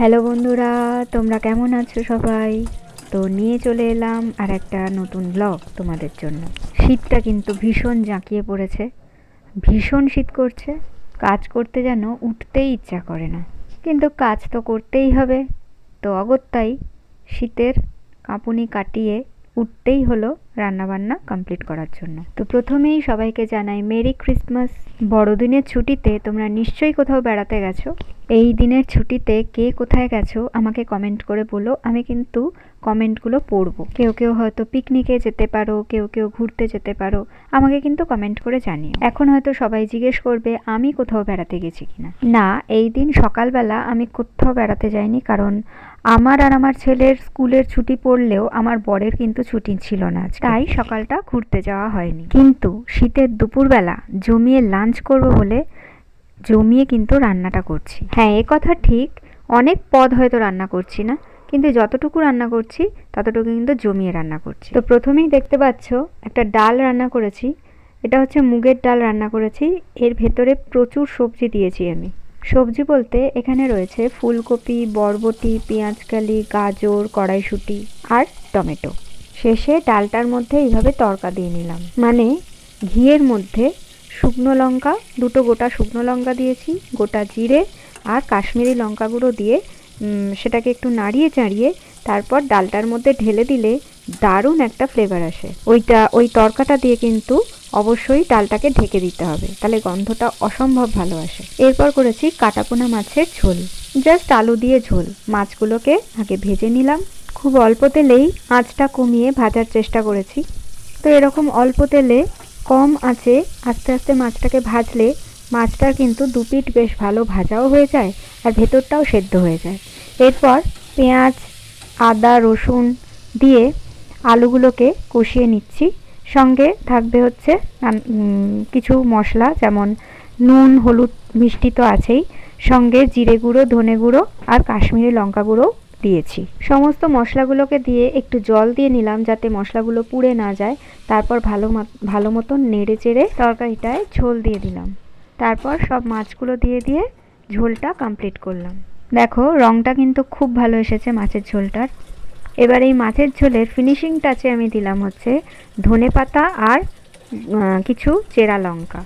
Hello বন্ধুরা, তোমরা কেমন আছো সবাই? তো নিয়ে চলে এলাম আর একটা নতুন ব্লগ তোমাদের জন্য। শীতটা কিন্তু ভীষণ জাঁকিয়ে পড়েছে, ভীষণ শীত করছে। কাজ করতে যেন উঠতেই ইচ্ছা করে না, কিন্তু কাজ তো করতেই হবে। তো অগত্যাই শীতের কাঁপুনি কাটিয়ে উঠতেই হলো রান্নাবান্না কমপ্লিট করার জন্য। তো প্রথমেই সবাইকে জানাই মেরি ক্রিসমাস। বড়দিনের ছুটিতে তোমরা নিশ্চয়ই কোথাও বেড়াতে গেছো। এই দিনের ছুটিতে কে কোথায় গেছো আমাকে কমেন্ট করে বলো, আমি কিন্তু কমেন্টগুলো পড়বো। কেউ কেউ হয়তো পিকনিকে যেতে পারো, কেউ কেউ ঘুরতে যেতে পারো, আমাকে কিন্তু কমেন্ট করে জানিও। এখন হয়তো সবাই জিজ্ঞেস করবে আমি কোথাও বেড়াতে গেছি কিনা। না, এই দিন সকালবেলা আমি কোথাও বেড়াতে যাইনি, কারণ আমার আর আমার ছেলের স্কুলের ছুটি পড়লেও আমার বরের কিন্তু ছুটি ছিল না, তাই সকালটা ঘুরতে যাওয়া হয়নি। কিন্তু শীতের দুপুরবেলা জমিয়ে লাঞ্চ করব বলে জমিয়ে কিন্তু রান্নাটা করছি। হ্যাঁ, এ কথা ঠিক, অনেক পদ হয়তো রান্না করছি না, কিন্তু যতটুকু রান্না করছি ততটুকু কিন্তু জমিয়ে রান্না করছি। তো প্রথমেই দেখতে পাচ্ছ একটা ডাল রান্না করেছি। এটা হচ্ছে মুগের ডাল রান্না করেছি। এর ভেতরে প্রচুর সবজি দিয়েছি আমি। সবজি বলতে এখানে রয়েছে ফুলকপি, বরবটি, পেঁয়াজকালি, গাজর, কড়াইশুঁটি আর টমেটো। শেষে ডালটার মধ্যে এইভাবে তড়কা দিয়ে নিলাম, মানে ঘিয়ের মধ্যে শুকনো লঙ্কা, দুটো গোটা শুকনো লঙ্কা দিয়েছি, গোটা জিরে আর কাশ্মীরি লঙ্কা গুঁড়ো দিয়ে সেটাকে একটু নাড়িয়ে চাড়িয়ে তারপর ডালটার মধ্যে ঢেলে দিলে দারুণ একটা ফ্লেভার আসে। ওই তড়কাটা দিয়ে কিন্তু অবশ্যই ডালটাকে ঢেকে দিতে হবে, তাহলে গন্ধটা অসম্ভব ভালো আসে। এরপর করেছি কাটাপোনা মাছের ঝোল, জাস্ট আলু দিয়ে ঝোল। মাছগুলোকে আগে ভেজে নিলাম, খুব অল্প তেলেই আঁচটা কমিয়ে ভাজার চেষ্টা করেছি। তো এরকম অল্প তেলে কম আঁচে আস্তে আস্তে মাছটাকে ভাজলে মাছটার কিন্তু দুপিঠ বেশ ভালো ভাজাও হয়ে যায় আর ভেতরটাও সেদ্ধ হয়ে যায়। এরপর পেঁয়াজ, আদা, রসুন দিয়ে আলুগুলোকে কষিয়ে নিচ্ছি। সঙ্গে থাকবে হচ্ছে কিছু মশলা, যেমন নুন, হলুদ, মিষ্টি তো আছেই, সঙ্গে জিরে গুঁড়ো, ধনে গুঁড়ো আর কাশ্মীরি লঙ্কা গুঁড়ো দিয়েছি। সমস্ত মশলাগুলোকে দিয়ে একটু জল দিয়ে নিলাম যাতে মশলাগুলো পুড়ে না যায়। তারপর ভালো মতন নেড়ে চেড়ে তরকারিটায় ঝোল দিয়ে দিলাম। তারপর সব মাছগুলো দিয়ে ঝোলটা কমপ্লিট করলাম। দেখো রঙটা কিন্তু খুব ভালো এসেছে মাছের ঝোলটার। এবার এই মাছের ঝোলের ফিনিশিং টাচে আমি দিলাম হচ্ছে ধনেপাতা আর কিছু চেরা লঙ্কা।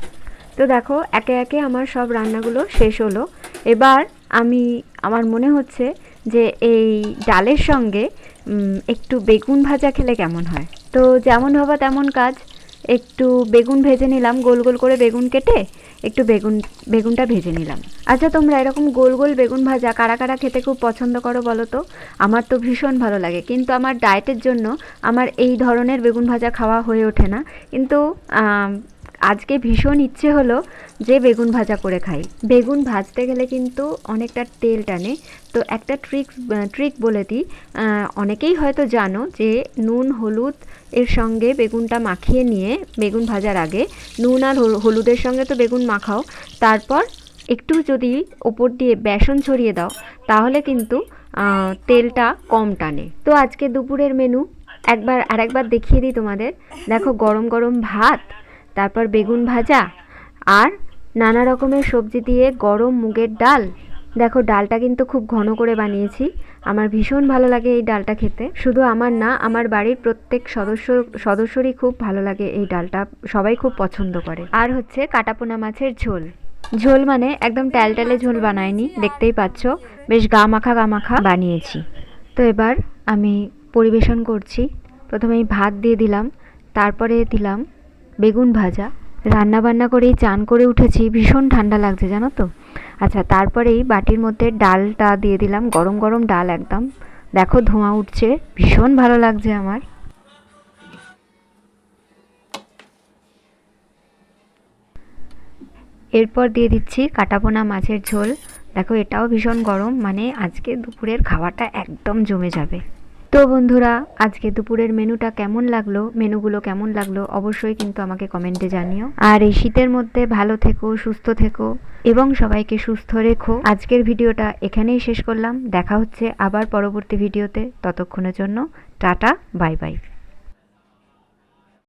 তো দেখো একে একে আমার সব রান্নাগুলো শেষ হলো। এবার আমার মনে হচ্ছে যে এই ডালের সঙ্গে একটু বেগুন ভাজা খেলে কেমন হয়। তো যেমন ভাবা তেমন কাজ, একটু বেগুন ভেজে নিলাম, গোল গোল করে বেগুন কেটে একটু বেগুনটা ভেজে নিলাম। আচ্ছা, তোমরা এরকম গোল গোল বেগুন ভাজা কারা কারা খেতে খুব পছন্দ করো বলো তো? আমার তো ভীষণ ভালো লাগে, কিন্তু আমার ডায়েটের জন্য আমার এই ধরনের বেগুন ভাজা খাওয়া হয়ে ওঠে না। কিন্তু আজকে ভীষণ ইচ্ছে হলো যে বেগুন ভাজা করে খাই। বেগুন ভাজতে গেলে কিন্তু অনেকটা তেল টানে। তো একটা ট্রিক বলে দিই, অনেকেই হয়তো জানো যে নুন হলুদ এর সঙ্গে বেগুনটা মাখিয়ে নিয়ে বেগুন ভাজার আগে নুন আর হলুদের সঙ্গে তো বেগুন মাখাও, তারপর একটু যদি ওপর দিয়ে বেসন ছড়িয়ে দাও তাহলে কিন্তু তেলটা কম টানে। তো আজকে দুপুরের মেনু আরেকবার দেখিয়ে দিই তোমাদের। দেখো গরম গরম ভাত, তারপর বেগুন ভাজা আর নানা রকমের সবজি দিয়ে গরম মুগের ডাল। দেখো ডালটা কিন্তু খুব ঘন করে বানিয়েছি, আমার ভীষণ ভালো লাগে এই ডালটা খেতে। শুধু আমার না, আমার বাড়ির প্রত্যেক সদস্যরই খুব ভালো লাগে এই ডালটা, সবাই খুব পছন্দ করে। আর হচ্ছে কাটাপোনা মাছের ঝোল। ঝোল মানে একদম ট্যালট্যালে ঝোল বানাইনি, দেখতেই পাচ্ছ বেশ গা মাখা বানিয়েছি। তো এবার আমি পরিবেশন করছি। প্রথমেই ভাত দিয়ে দিলাম, তারপরে দিলাম বেগুন ভাজা। রান্না বান্না করেই চান করে উঠেছি, ভীষণ ঠান্ডা লাগছে জানো তো। আচ্ছা, তারপরেই বাটির মধ্যে ডালটা দিয়ে দিলাম, গরম গরম ডাল একদম। দেখো ধোঁয়া উঠছে, ভীষণ ভালো লাগছে আমার। এরপর দিয়ে দিচ্ছি কাটাপোনা মাছের ঝোল। দেখো এটাও ভীষণ গরম, মানে আজকে দুপুরের খাওয়াটা একদম জমে যাবে। তো বন্ধুরা, আজকে দুপুরের মেনুগুলো কেমন লাগলো অবশ্যই কিন্তু আমাকে কমেন্টে জানিও। আর এই শীতের মধ্যে ভালো থেকো, সুস্থ থেকো এবং সবাইকে সুস্থ রেখো। আজকের ভিডিওটা এখানেই শেষ করলাম, দেখা হচ্ছে আবার পরবর্তী ভিডিওতে। ততক্ষণের জন্য টাটা, বাই বাই।